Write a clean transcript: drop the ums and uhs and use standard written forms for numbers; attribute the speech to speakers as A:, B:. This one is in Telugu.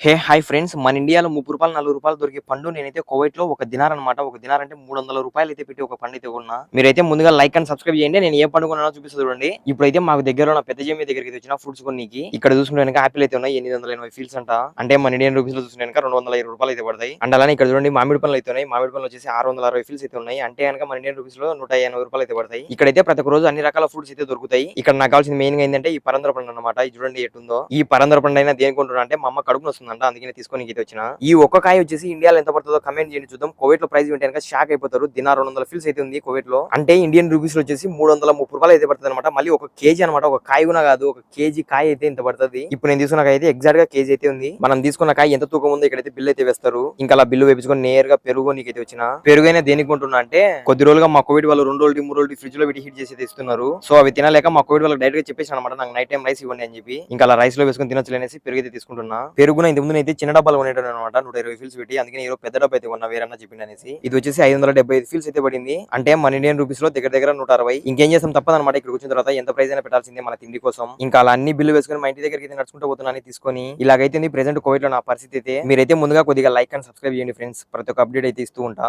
A: హాయ్ ఫ్రెండ్స్, మన ఇండియాలో రూ. 30, రూ. 4 దొరికే పండు నేనైతే కువైట్ లో ఒక దినార్ అనమాట. ఒక దినార్ అంటే రూ. 300 అయితే పెట్టి ఒక పండు అయితే కొన్నా. మీరైతే ముందుగా లైక్ అండ్ సబ్స్క్రైబ్ చేయండి. నేను ఏ పండు కొన్నానో చూపిస్తా చూడండి. ఇప్పుడైతే మాకు దగ్గరలో ఉన్న పెద్ద జేమి దగ్గరికి అయితే వచ్చిన ఫ్రూట్స్ కొన్నికి. ఇక్కడ చూసుకుంటే కనుక ఆపిల్ అయితే ఉన్నాయి 880 ఫీల్స్ అంట. అంటే మన ఇండియన్ రూపీస్ లో చూసుకుంటే కనుక రూ. 220 అయితే పడతాయి. అండ్ అలానే ఇక్కడ చూడండి మామిడి పండ్లు అయితే ఉన్నాయి. మామిడి పండ్లు వచ్చేసి 660 ఫీల్స్ అయితే ఉన్నాయి. అంటే కనుక మన ఇండియన్ రూపీస్ లో రూ. 180 అయితే పడతాయి. ఇక్కడైతే ప్రతి ఒక్క రోజు అన్ని రకాల ఫ్రూట్స్ అయితే దొరుకుతాయి. ఇక్కడ నాకు కావాల్సిన మెయిన్ గా ఏంటంటే ఈ పరందర పండు అనమాట. ఇది చూడండి ఎట్టుందో. ఈ పరందర పండు అయినా దేనికి కొంటున్నా అంటే మా అమ్మ కడుపు వస్తుందంట, అందుకనే తీసుకొని అయితే వచ్చిన. ఈ ఒక్క కాయ వచ్చేసి ఇండియాలో ఎంత పడుతుందో కమెంట్ చేయండి చూద్దాం. కువైట్ లో ప్రైస్ వింటే కనుక షాక్ అయిపోతారు. దినార్ 200 ఫీల్స్ అయితే ఉంది కువైట్ లో. అంటే ఇండియన్ రూపీస్ లో వచ్చేసి రూ. 330 అయితే పడుతుంది అనమాట. మళ్ళీ ఒక కేజీ అనమాట. ఒక కాయ కూడా కాదు, ఒక కేజీ కాయ అయితే ఇంత పడుతుంది. ఇప్పుడు నేను తీసుకున్న కాయ అయితే ఎగ్జాక్ట్ గా కేజీ అయితే ఉంది. మనం తీసుకున్న కాయ ఎంత తూకం ఉందో ఇక్కడైతే బిల్ అయితే వేస్తారు. ఇంకా అలా బిల్లు వేపించుకొని నేరుగా పెరుగు నీకైతే వచ్చిన. పెరుగైనా దేనికి కొంటున్నా అంటే కొద్ది రోజులుగా మా కోవిడ్ వాళ్ళు 2 రోజులు 3 రోజులు ఫ్రిడ్జ్ లో పెట్టి హీట్ చేసి ఇస్తున్నారు. సో అవి తినలేక మా కోవిడ్ వాళ్ళకి డైరెక్ట్ గా చెప్పేసి అనమాట, నాకు నైట్ టైం రైస్ ఇవ్వండి అని చెప్పి. ఇంకా అలా రైస్ లో వేసుకొని తినొచ్చు అనేసి పెరుగు అయితే తీసుకుంటున్నా. పెరుగున ఇంత ముందు అయితే చిన్న డబ్బాలు కొనేటాను అనమాట, 120 ఫీల్స్ పెట్టి. అందుకని ఈరోజు పెద్ద డబ్బా అయితే కొన్నా, వేరన్నా చెప్పింది అనేసి. ఇది వచ్చేసి 575 ఫీల్స్ అయితే పడింది. అంటే మన ఇండియన్ రూపీస్ లో దగ్గర దగ్గర 160. ఇంకేం చేస్తాం తప్పదన్నమాట. ఇక్కడ వచ్చిన తర్వాత ఎంత ప్రైస్ అయినా పెట్టాల్సిందే మన తిండి కోసం. ఇంకా అలా అన్ని బిల్లు వేసుకొని మా ఇంటి దగ్గరికి అయితే నడుచుకుంటూ పోతున్నాను తీసుకొని. ఇలాగైతే ప్రెసెంట్ కోవిడ్ లో నా పరిస్థితి అయితే. మీరైతే ముందుగా కొద్దిగా లైక్ అండ్ సబ్స్క్రైబ్ చేయండి ఫ్రెండ్స్. ప్రతి ఒక్క అప్డేట్ అయితే ఇస్తూ ఉంటా.